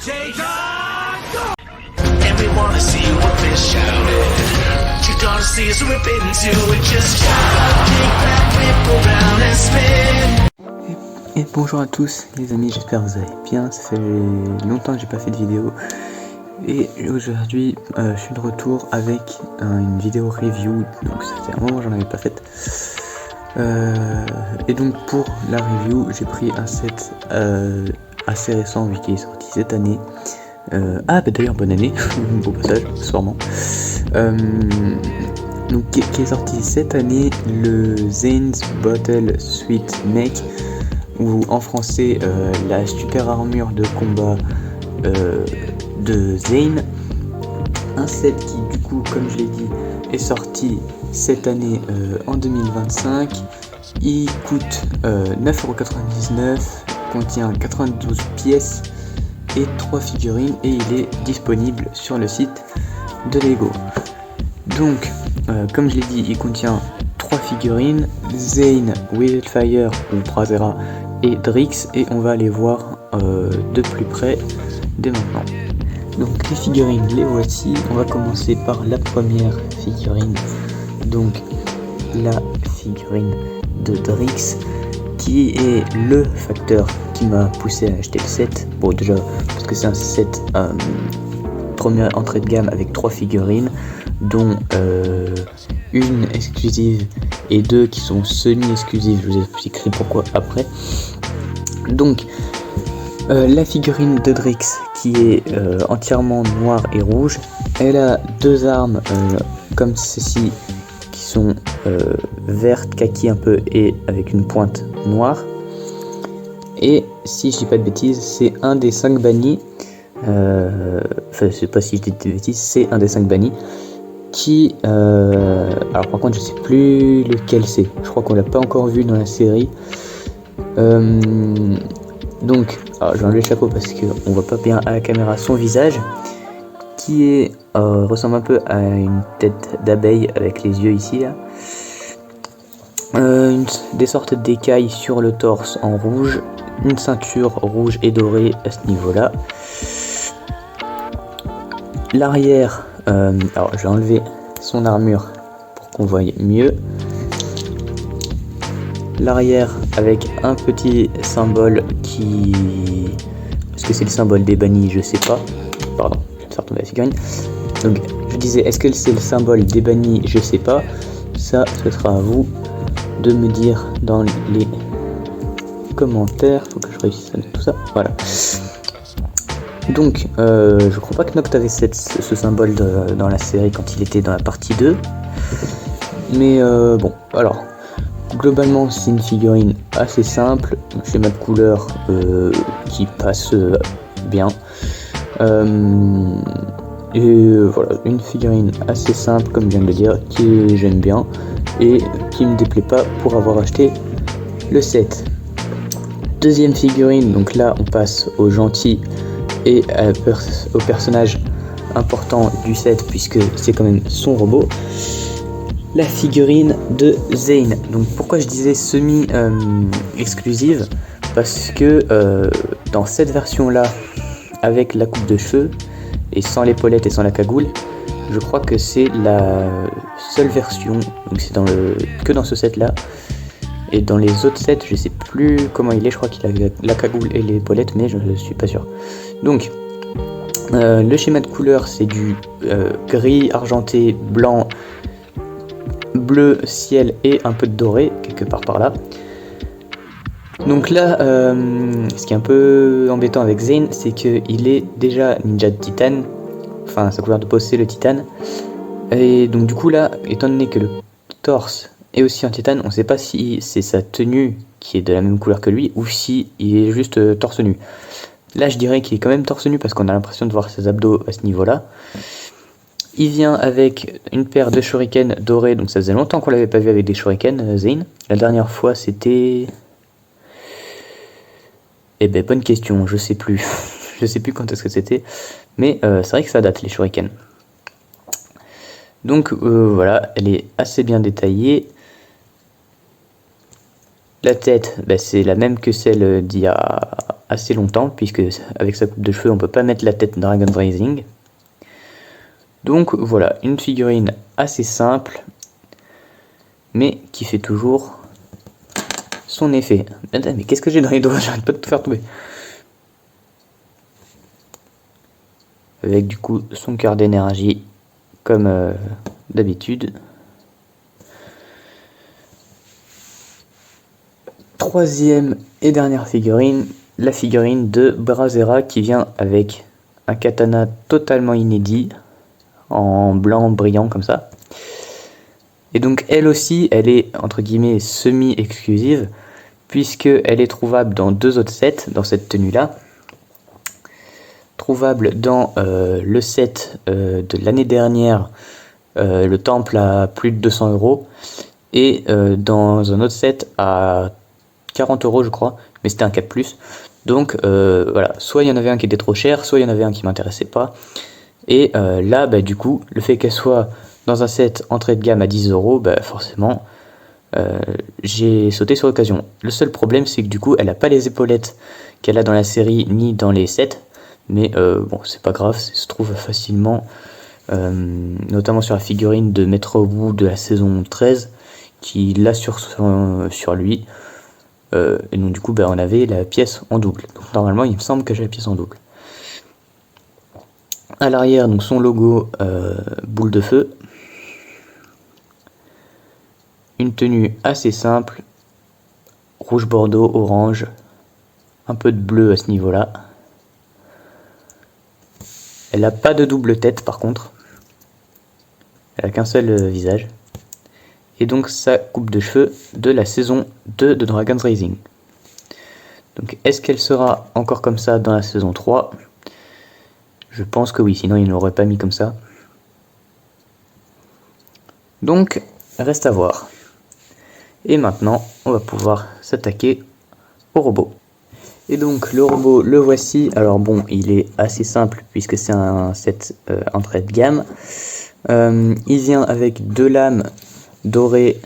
And we wanna see you up and shouted. You're gonna see us rip into it. Just shout, kick back, whip around and spin. Et bonjour à tous les amis, j'espère que vous allez bien. Ça fait longtemps que j'ai pas fait de vidéo. Et aujourd'hui je suis de retour avec une vidéo review. Donc ça fait un moment que j'en avais pas faite. Et donc pour la review j'ai pris un set assez récent vu qu'il est sorti cette année. Bah d'ailleurs bonne année, au passage, sûrement. Donc qui est sorti cette année, le Zane's Battle Suite Mech, ou en français la super armure de combat de Zane. Un set qui du coup, comme je l'ai dit, est sorti cette année en 2025. Il coûte 9,99€, contient 92 pièces et 3 figurines et il est disponible sur le site de Lego. Donc comme je l'ai dit, il contient 3 figurines, Zane, Wildfire ou Brazera et Drix, et on va les voir de plus près dès maintenant. Donc les figurines, les voici. On va commencer par la première figurine, donc la figurine de Drix, qui est le facteur qui m'a poussé à acheter le set. Bon, déjà parce que c'est un set première entrée de gamme avec 3 figurines, dont une exclusive et 2 qui sont semi-exclusives. Je vous expliquerai pourquoi après. Donc la figurine de Drix qui est entièrement noire et rouge. Elle a 2 armes comme ceci qui sont vertes, kaki un peu et avec une pointe noire. Et si je dis pas de bêtises, c'est un des 5 bannis. Enfin, je sais pas si je dis de bêtises, c'est un des 5 bannis. Qui alors par contre je sais plus lequel c'est. Je crois qu'on l'a pas encore vu dans la série. Donc, alors je vais enlever le chapeau parce qu'on voit pas bien à la caméra son visage, qui est ressemble un peu à une tête d'abeille avec les yeux ici là. Des sortes d'écailles sur le torse en rouge, une ceinture rouge et dorée à ce niveau là. L'arrière, alors je vais enlever son armure pour qu'on voie mieux. L'arrière avec un petit symbole qui... Est-ce que c'est le symbole des bannis? Je sais pas. Pardon, je vais me faire tomber la figurine. Donc je disais, est-ce que c'est le symbole des bannis? Je sais pas. Ça, ce sera à vous de me dire dans les commentaires. Faut que je réussisse à mettre tout ça. Voilà. Donc je crois pas que Noct avait ce symbole dans la série quand il était dans la partie 2. Mais bon, alors... Globalement, c'est une figurine assez simple, schéma de couleur qui passe bien. Et voilà, une figurine assez simple, comme je viens de le dire, que j'aime bien et qui me déplaît pas pour avoir acheté le set. Deuxième figurine, donc là on passe au gentil et au personnage important du set, puisque c'est quand même son robot. La figurine de Zane. Donc pourquoi je disais semi exclusive, parce que dans cette version là, avec la coupe de cheveux et sans l'épaulette et sans la cagoule, je crois que c'est la seule version. Donc c'est que dans ce set là. Et dans les autres sets, je sais plus comment il est. Je crois qu'il a la cagoule et l'épaulette, mais je ne suis pas sûr. Donc le schéma de couleur, c'est du gris, argenté, blanc, bleu ciel et un peu de doré quelque part par là. Donc là ce qui est un peu embêtant avec Zane, c'est qu'il est déjà ninja de titane, enfin sa couleur de peau c'est le titane, et donc du coup là, étant donné que le torse est aussi en titane, on sait pas si c'est sa tenue qui est de la même couleur que lui ou si il est juste torse nu. Là je dirais qu'il est quand même torse nu parce qu'on a l'impression de voir ses abdos à ce niveau là. Il vient avec une paire de shurikens dorés, donc ça faisait longtemps qu'on l'avait pas vu avec des shurikens, Zane. La dernière fois c'était... Eh ben bonne question, je sais plus. Je sais plus quand est-ce que c'était, mais c'est vrai que ça date les shurikens. Donc voilà, elle est assez bien détaillée. La tête, c'est la même que celle d'il y a assez longtemps, puisque avec sa coupe de cheveux on peut pas mettre la tête Dragon's Rising. Donc voilà, une figurine assez simple, mais qui fait toujours son effet. Attends, mais qu'est-ce que j'ai dans les doigts? J'arrête pas de tout faire tomber. Avec du coup son cœur d'énergie, comme d'habitude. Troisième et dernière figurine, la figurine de Brazera qui vient avec un katana totalement inédit, en blanc brillant comme ça. Et donc elle aussi, elle est entre guillemets semi-exclusive, puisque elle est trouvable dans 2 autres sets, dans cette tenue-là. Trouvable dans le set de l'année dernière, le temple à plus de 200 €, et dans un autre set à 40 € je crois, mais c'était un 4+. Donc voilà, soit il y en avait un qui était trop cher, soit il y en avait un qui m'intéressait pas. Et là, bah, du coup, le fait qu'elle soit dans un set entrée de gamme à 10 €, bah, forcément, j'ai sauté sur l'occasion. Le seul problème, c'est que du coup, elle n'a pas les épaulettes qu'elle a dans la série, ni dans les sets. Mais bon, c'est pas grave, ça se trouve facilement, notamment sur la figurine de Metro Wu de la saison 13, qui l'a sur lui. Et donc du coup, bah, on avait la pièce en double. Donc normalement, il me semble que j'ai la pièce en double. À l'arrière, donc son logo boule de feu. Une tenue assez simple, rouge bordeaux, orange, un peu de bleu à ce niveau-là. Elle n'a pas de double tête par contre. Elle a qu'un seul visage. Et donc sa coupe de cheveux de la saison 2 de Dragon's Rising. Donc est-ce qu'elle sera encore comme ça dans la saison 3 ? Je pense que oui, sinon il ne l'aurait pas mis comme ça. Donc reste à voir. Et maintenant on va pouvoir s'attaquer au robot. Et donc le robot, le voici. Alors bon, il est assez simple puisque c'est un set entrée de gamme. Il vient avec 2 lames dorées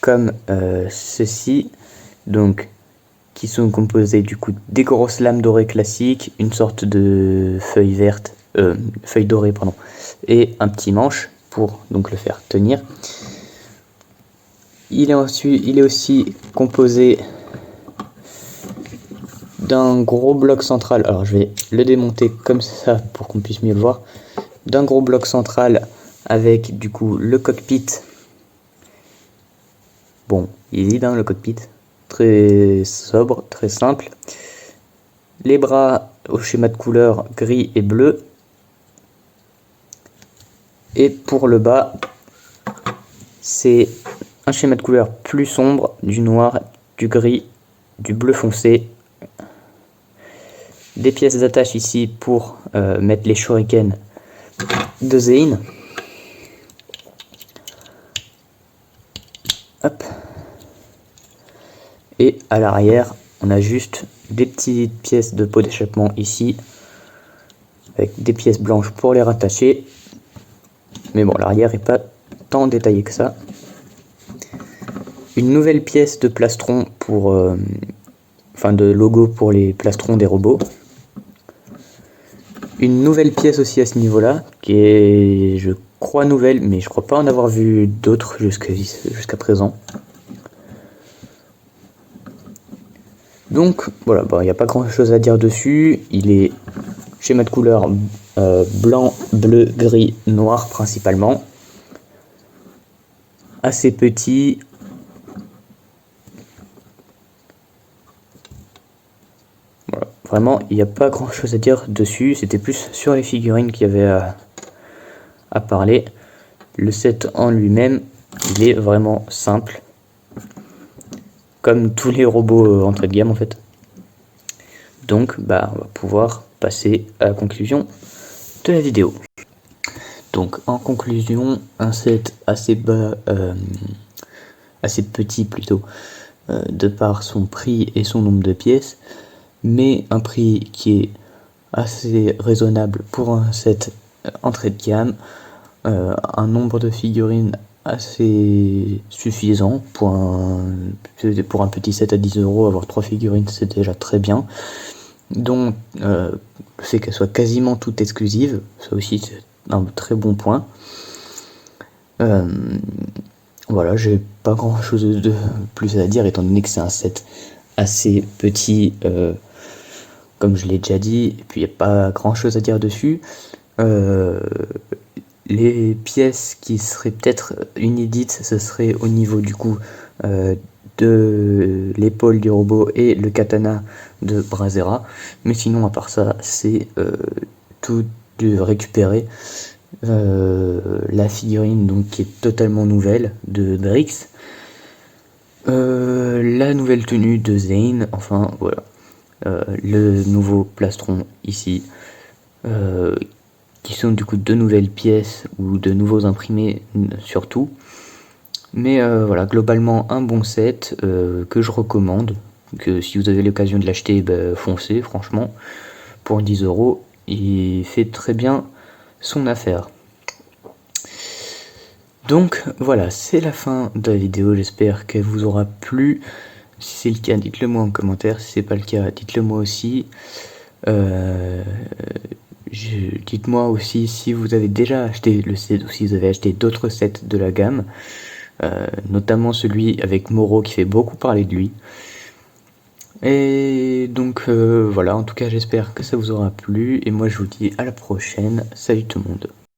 comme ceci, donc qui sont composées du coup des grosses lames dorées classiques, une sorte de feuille verte, feuille dorée pardon, et un petit manche pour donc le faire tenir. Il est aussi composé d'un gros bloc central. Alors je vais le démonter comme ça pour qu'on puisse mieux le voir. D'un gros bloc central avec du coup le cockpit. Bon, il est vide hein, le cockpit. Très sobre, très simple. Les bras au schéma de couleur gris et bleu. Et pour le bas, c'est un schéma de couleur plus sombre, du noir, du gris, du bleu foncé. Des pièces d'attache ici pour mettre les shurikens de Zane. Hop. Et à l'arrière, on a juste des petites pièces de pot d'échappement ici, avec des pièces blanches pour les rattacher. Mais bon, l'arrière n'est pas tant détaillé que ça. Une nouvelle pièce de plastron pour, enfin de logo pour les plastrons des robots. Une nouvelle pièce aussi à ce niveau-là, qui est, je crois, nouvelle, mais je crois pas en avoir vu d'autres jusqu'à présent. Donc voilà, il n'y a pas grand chose à dire dessus. Il est schéma de couleur blanc, bleu, gris, noir principalement. Assez petit. Voilà. Vraiment, il n'y a pas grand chose à dire dessus. C'était plus sur les figurines qu'il y avait à parler. Le set en lui-même, il est vraiment simple. Comme tous les robots entrée de gamme en fait. Donc on va pouvoir passer à la conclusion de la vidéo. Donc en conclusion, un set assez bas, assez petit plutôt, de par son prix et son nombre de pièces, mais un prix qui est assez raisonnable pour un set entrée de gamme, un nombre de figurines assez suffisant pour un petit set à 10 €. Avoir 3 figurines, c'est déjà très bien. Donc le fait qu'elles soient quasiment toutes exclusives, ça aussi c'est un très bon point. Voilà, j'ai pas grand chose de plus à dire étant donné que c'est un set assez petit, comme je l'ai déjà dit, et puis il n'y a pas grand chose à dire dessus. Les pièces qui seraient peut-être inédites, ce serait au niveau du coup de l'épaule du robot et le katana de Brazera. Mais sinon, à part ça, c'est tout récupéré. La figurine donc qui est totalement nouvelle de Drix. La nouvelle tenue de Zane, enfin voilà. Le nouveau plastron ici. Qui sont du coup de nouvelles pièces ou de nouveaux imprimés surtout. Mais voilà, globalement un bon set que je recommande. Que si vous avez l'occasion de l'acheter, foncez franchement. Pour 10 €, il fait très bien son affaire. Donc voilà, c'est la fin de la vidéo, j'espère qu'elle vous aura plu. Si c'est le cas, dites-le moi en commentaire. Si c'est pas le cas, dites-le moi aussi. Dites-moi aussi si vous avez déjà acheté le set ou si vous avez acheté d'autres sets de la gamme, notamment celui avec Moro qui fait beaucoup parler de lui. Et donc voilà, en tout cas j'espère que ça vous aura plu et moi je vous dis à la prochaine. Salut tout le monde.